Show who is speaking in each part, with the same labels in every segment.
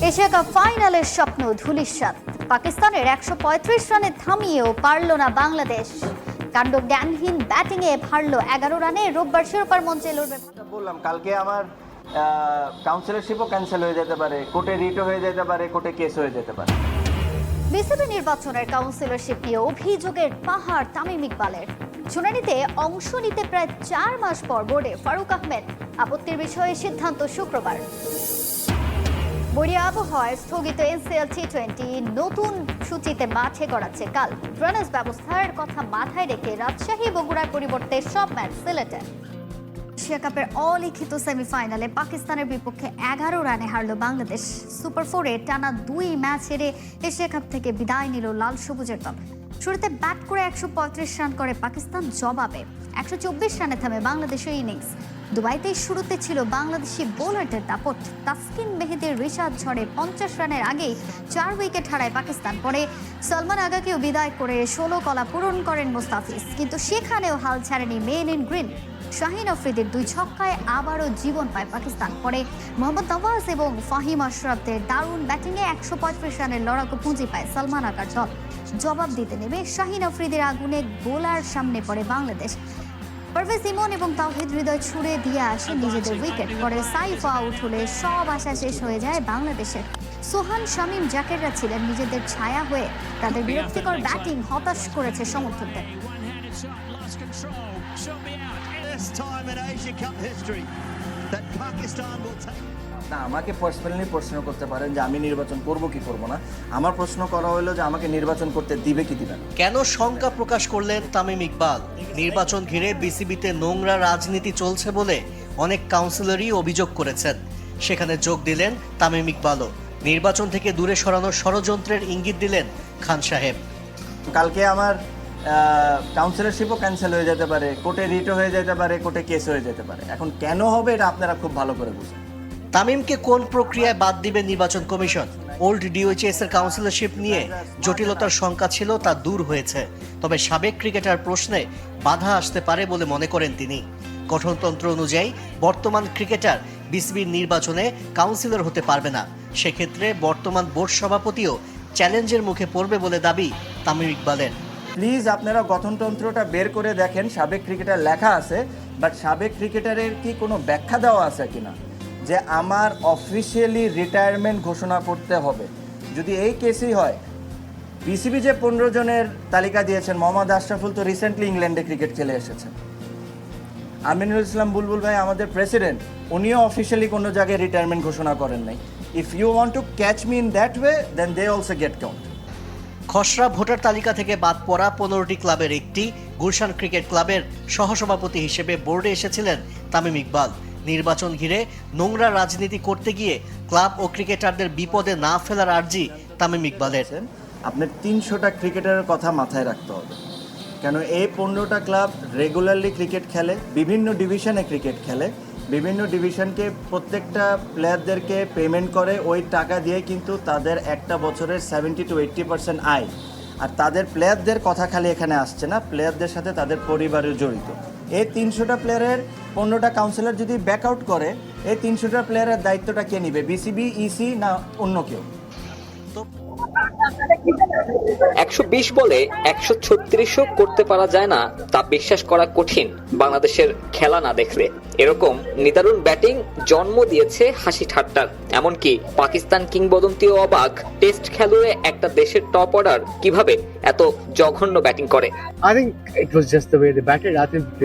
Speaker 1: Asia cup ফাইনালের স্বপ্ন ধূলিসাৎ। পাকিস্তানের 135 রানে থামিয়েও পারল না বাংলাদেশ। কাণ্ডজ্ঞানহীন ব্যাটিংয়ে হারল 11 রানে। রোববার শিরোপার মঞ্চে লড়বে।
Speaker 2: বললাম কালকে আমার কাউন্সিলরশিপও ক্যান্সেল হয়ে যেতে পারে, কোর্টে রিটও হয়ে যেতে পারে, কোর্টে কেস হয়ে যেতে পারে।
Speaker 1: বিসিবি নির্বাচনের কাউন্সিলরশিপ নিয়ে অভিযোগের পাহাড় তামিম ইকবালের। শুনানিতে অংশ নিতে প্রায় 4 মাস পর বোর্ডে ফারুক আহমেদ। আপত্তির বিষয়ে সিদ্ধান্ত শুক্রবার। বড়িয়া আবহাওয়ায় স্থগিত এনসিএল টি20 নতুন সূচিতে মাঠে গড়াচ্ছে কাল। ড্রেনেজ ব্যবস্থার কথা মাথায় রেখে রাজশাহী বগুড়ার পরিবর্তে সব ম্যাচ সিলেটে। এশিয়া কাপের অলিখিত সেমিফাইনালে পাকিস্তানের বিপক্ষে 11 রানে হারল বাংলাদেশ। সুপার 4-এ টানা 2 ম্যাচ হেরে এশিয়া কাপ থেকে বিদায় নিল লাল সবুজের দল। শুরুতে ব্যাট করে 135 রান করে পাকিস্তান, জবাবে 124 রানে থামে বাংলাদেশের ইনিংস। দুবাইতেই শুরুতে ছিল বাংলাদেশি বোলারদের দাপট। তাসকিন মেহেদীর রিশাদ ঝড়ে 50 রানের আগেই 4 উইকেট হারায় পাকিস্তান। পরে সলমান আগাকেও বিদায় করে 16 কলা পূরণ করেন মুস্তাফিজ, কিন্তু সেখানেও হাল ছাড়েনি মেন ইন গ্রিন। শাহিন আফ্রিদির 2 ছক্কায় আবারও জীবন পায় পাকিস্তান। পরে মোহাম্মদ নওয়াজ এবং ফাহিম আশরাফদের দারুণ ব্যাটিংয়ে 135 রানের লড়াকু পুঁজি পায় সলমান আগার দল। জবাব দিতে নেমে শাহিন আফ্রিদির আগুনে গোলার সামনে পড়ে বাংলাদেশ। পারভেজ ইমন এবং তাওহিদ হৃদয় ছুড়ে দিয়ে আসে নিজেদের উইকেট। পরে সাইফ আউট হলে সব আশা শেষ হয়ে যায় বাংলাদেশের। সোহান, শামীম, জাকেররা ছিলেন নিজেদের ছায়া হয়ে। তাদের বিরক্তিকর ব্যাটিং হতাশ করেছে সমর্থকদের।
Speaker 2: না, আমাকে পার্সোনালি প্রশ্ন করতে পারেন যে আমি নির্বাচন করব কি করব না। আমার প্রশ্ন করা হলো যে আমাকে নির্বাচন করতে দিবে কি দিবে না।
Speaker 3: কেন শঙ্কা প্রকাশ করলেন তামিম ইকবাল? নির্বাচন ঘিরে বিসিবিতে নোংরা রাজনীতি চলছে বলে অনেক কাউন্সিলরই অভিযোগ করেছেন। সেখানে যোগ দিলেন তামিম ইকবালও। নির্বাচন থেকে দূরে সরানোর ষড়যন্ত্রের ইঙ্গিত দিলেন খান সাহেব।
Speaker 2: কালকে আমার কাউন্সিলরশিপও ক্যান্সেল হয়ে যেতে পারে, কোর্টে রিটও হয়ে যেতে পারে, কোর্টে কেস হয়ে যেতে পারে। এখন কেন হবে এটা আপনারা খুব ভালো করে বুঝেন।
Speaker 3: তামিমকে কোন প্রক্রিয়ায় বাদ দিবে নির্বাচন কমিশন? ওল্ড ডিওএইচএস এর কাউন্সিলরশিপ নিয়ে জটিলতার শঙ্কা ছিল, তা দূর হয়েছে। তবে সাবেক ক্রিকেটার প্রশ্নে বাধা আসতে পারে বলে মনে করেন তিনি। গঠনতন্ত্র অনুযায়ী বর্তমান ক্রিকেটার বিসিবির নির্বাচনে কাউন্সিলর হতে পারবে না। সেক্ষেত্রে বর্তমান বোর্ড সভাপতিও চ্যালেঞ্জের মুখে পড়বে বলে দাবি তামিম ইকবালের।
Speaker 2: প্লিজ আপনারা গঠনতন্ত্রটা বের করে দেখেন। সাবেক ক্রিকেটার লেখা আছে, বাট সাবেক ক্রিকেটারের কি কোনো ব্যাখ্যা দেওয়া আছে কিনা যে আমার অফিসিয়ালি রিটায়ারমেন্ট ঘোষণা করতে হবে? যদি এই কেসই হয়, বিসিবি যে 15 জনের তালিকা দিয়েছেন, মোহাম্মদ আশরাফুল তো রিসেন্টলি ইংল্যান্ডে ক্রিকেট খেলে এসেছেন। আমিনুল ইসলাম বুলবুল ভাই আমাদের প্রেসিডেন্ট, উনিও অফিসিয়ালি কোনো জায়গায় রিটায়ারমেন্ট ঘোষণা করেন নাই। If you want to catch me in that way, then they also get count.
Speaker 3: খসড়া ভোটার তালিকা থেকে বাদ পড়া 15টি ক্লাবের একটি গুলশান ক্রিকেট ক্লাবের সহসভাপতি হিসেবে বোর্ডে এসেছিলেন তামিম ইকবাল। নির্বাচন ঘিরে নোংরা রাজনীতি করতে গিয়ে ক্লাব ও ক্রিকেটারদের বিপদে না ফেলার আর্জি তামিম ইকবালের।
Speaker 2: আপনার 300টা ক্রিকেটারের কথা মাথায় রাখতে হবে, কেন এই 15টা ক্লাব রেগুলারলি ক্রিকেট খেলে, বিভিন্ন ডিভিশনে ক্রিকেট খেলে। বিভিন্ন ডিভিশনকে প্রত্যেকটা প্লেয়ারদেরকে পেমেন্ট করে, ওই টাকা দিয়ে কিন্তু তাদের একটা বছরের 70 to 80% আয়। আর তাদের প্লেয়ারদের কথা খালি এখানে আসছে না, প্লেয়ারদের সাথে তাদের পরিবারের জড়িত। এই 300টা প্লেয়ারের 15টা কাউন্সিলর যদি ব্যাক আউট করে, এই 300টা প্লেয়ারের দায়িত্বটা কে নিবে? বিসিবি, ইসি না অন্য কেউ?
Speaker 4: 120 বলে 136ও করতে পারা যায় না, তা বিশ্বাস করা কঠিন বাংলাদেশের খেলা না দেখলে। এরকম নিদারুণ ব্যাটিং জন্ম দিয়েছে হাসি ঠাট্টার। এমনকি পাকিস্তান কিংবদন্তিও অবাক, টেস্ট খেলুড়ে একটা দেশের টপ অর্ডার কিভাবে এত জঘন্য ব্যাটিং করে।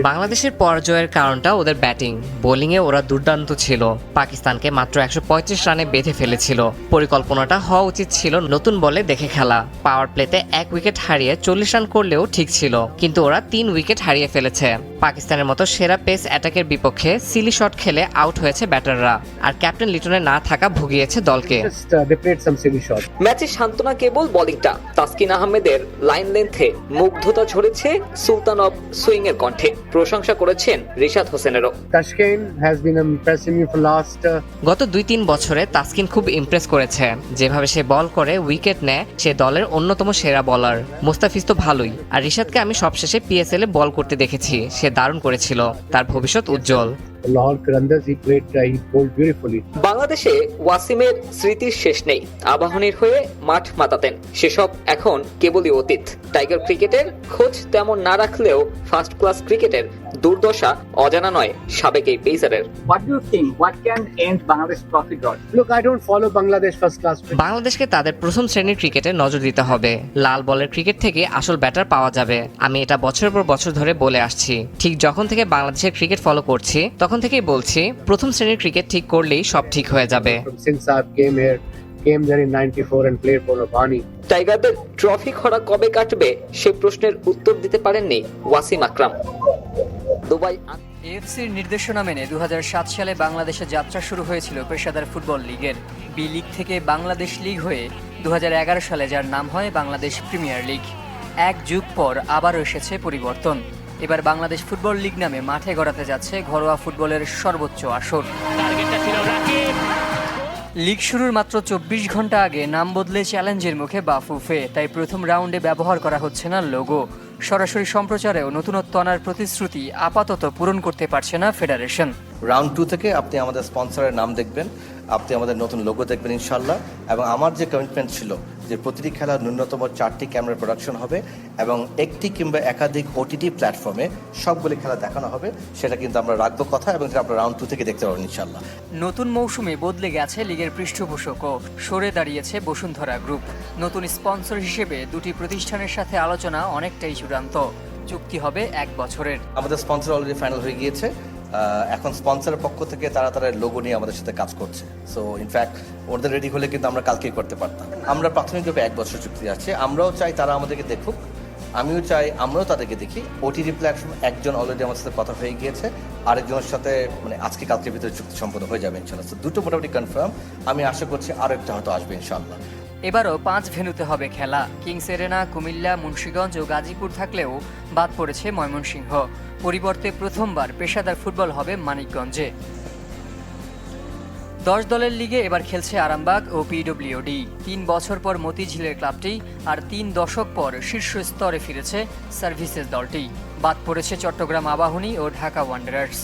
Speaker 5: বাংলাদেশের পরাজয়ের কারণটা ওদের ব্যাটিং। বোলিংয়ে ওরা দুর্দান্ত ছিল, পাকিস্তানকে মাত্র 135 রানে বেঁধে ফেলেছিল। পরিকল্পনাটা হওয়া উচিত ছিল নতুন বলে দেখে খেলা। পাওয়ার প্লেতে 1 উইকেট হারিয়ে 40 রান করলেও ঠিক ছিল, কিন্তু ওরা 3 উইকেট হারিয়ে ফেলেছে। পাকিস্তানের মতো সেরা পেস অ্যাটাকের বিপক্ষে সিলি শট খেলে আউট হয়েছে ব্যাটাররা, আর ক্যাপ্টেন লিটনের না থাকা ভুগিয়েছে দলকে।
Speaker 4: ম্যাচে সান্ত্বনা কেবল বোলিংটা। তাসকিন আহমেদের লাইন লেন্থে মুগ্ধতা ঝরেছে সুলতান অফ সুইং এর কণ্ঠে। প্রশংসা করেছেন রিশাদ হোসেনেরও।
Speaker 5: গত 2-3 বছরে তাসকিন খুব ইমপ্রেস করেছে। যেভাবে সে বল করে, উইকেট নেয়, সে দলের অন্যতম সেরা বলার। মুস্তাফিজ তো ভালোই, আর রিশাদকে আমি সবশেষে পিএসএল এ বল করতে দেখেছি, সে দারুণ করেছিল। তার ভবিষ্যৎ উজ্জ্বল।
Speaker 6: Lahore Qalandars, he bowled beautifully.
Speaker 4: বাংলাদেশে ওয়াসিমের স্মৃতির শেষ নেই। আবাহনীর হয়ে মাঠ মাতাতেন, সেসব এখন কেবলই অতীত। টাইগার ক্রিকেটের খোঁজ তেমন না রাখলেও ফার্স্ট ক্লাস ক্রিকেটের দুর্দশা অজানা নয় সাবেক এই পেসারের।
Speaker 7: What do you think? What can end Bangladesh trophy drought?
Speaker 6: Look, I don't follow Bangladesh first class cricket.
Speaker 5: বাংলাদেশকে তাদের প্রথম শ্রেণীর ক্রিকেটে নজর দিতে হবে। লাল বলের ক্রিকেট থেকে আসল ব্যাটার পাওয়া যাবে। আমি এটা বছরের পর বছর ধরে বলে আসছি। ঠিক যখন থেকে বাংলাদেশের ক্রিকেট ফলো করছি তখন থেকেই বলছি, প্রথম শ্রেণীর ক্রিকেট ঠিক করলেই সব ঠিক হয়ে যাবে।
Speaker 6: Since I came there in '94 and played for Rabani.
Speaker 4: টাইগারদের ট্রফি খরা কবে কাটবে সে প্রশ্নের উত্তর দিতে পারেননি ওয়াসিম আকরাম। দুবাই
Speaker 8: এএফসির নির্দেশনা মেনে 2007 সালে বাংলাদেশে যাত্রা শুরু হয়েছিল পেশাদার ফুটবল লিগের। বি লিগ থেকে বাংলাদেশ লিগ হয়ে 2011 সালে যার নাম হয় বাংলাদেশ প্রিমিয়ার লিগ। এক যুগ পর আবারও এসেছে পরিবর্তন। এবার বাংলাদেশ ফুটবল লিগ নামে মাঠে গড়াতে যাচ্ছে ঘরোয়া ফুটবলের সর্বোচ্চ আসর। লিগ শুরুর মাত্র 24 ঘন্টা আগে নাম বদলে চ্যালেঞ্জের মুখে বাফুফে, তাই প্রথম রাউন্ডে ব্যবহার করা হচ্ছে না লোগো। সরাসরি সম্প্রচারেও নতুনত্ব আনার প্রতিশ্রুতি আপাতত পূরণ করতে পারছে না ফেডারেশন।
Speaker 9: রাউন্ড 2 থেকে আপনি আমাদের স্পন্সরের নাম দেখবেন, আপনি আমাদের নতুন লোগো দেখবেন ইনশাল্লাহ। এবং আমার যে কমিটমেন্ট ছিল যে প্রতিটি খেলার ন্যূনতম 4টি ক্যামেরা প্রোডাকশন হবে এবং একটি কিংবা একাধিক ওটিটি প্ল্যাটফর্মে সবগুলি খেলা দেখানো হবে, সেটা কিন্তু আমরা রাখবো কথা এবং সেটা আমরা রাউন্ড 2 থেকে দেখতে পারবেন ইনশাল্লাহ।
Speaker 8: নতুন মৌসুমে বদলে গেছে লিগের পৃষ্ঠপোষকও, সরে দাঁড়িয়েছে বসুন্ধরা গ্রুপ। নতুন স্পন্সর হিসেবে দুটি প্রতিষ্ঠানের সাথে আলোচনা অনেকটাই চূড়ান্ত। চুক্তি হবে 1 বছরের।
Speaker 9: আমাদের স্পন্সর অলরেডি ফাইনাল হয়ে গিয়েছে। এখন স্পন্সরের পক্ষ থেকে তারা লোগো নিয়ে আমাদের সাথে কাজ করছে। সো ইনফ্যাক্ট ওদের রেডি হলে কিন্তু আমরা কালকেই করতে পারতাম। আমরা প্রাথমিকভাবে 1 বছর চুক্তি আছে। আমরাও চাই তারা আমাদেরকে দেখুক, আমিও চাই আমরাও তাদেরকে দেখি। ওটিটি প্ল্যাটফর্ম একজন অলরেডি আমার সাথে কথা হয়ে গিয়েছে, আরেকজনের সাথে আজকে কালকের ভিতরে চুক্তি সম্পন্ন হয়ে যাবে ইনশাল্লাহ। তো দুটো মোটামুটি কনফার্ম। আমি আশা করছি আরও একটা হয়তো আসবে ইনশাল্লাহ।
Speaker 8: এবারও 5 ভেন্যুতে হবে খেলা। কিংস এরেনা, কুমিল্লা, মুন্সিগঞ্জ ও গাজীপুর থাকলেও বাদ পড়েছে ময়মনসিংহ। পরিবর্তে প্রথমবার পেশাদার ফুটবল হবে মানিকগঞ্জে। 10 দলের লিগে এবার খেলছে আরামবাগ ও পিডব্লিউডি। 3 বছর পর মতিঝিলের ক্লাবটি আর 3 দশক পর শীর্ষ স্তরে ফিরেছে সার্ভিসেস দলটি। বাদ পড়েছে চট্টগ্রাম আবাহনী ও ঢাকা ওয়ান্ডারার্স।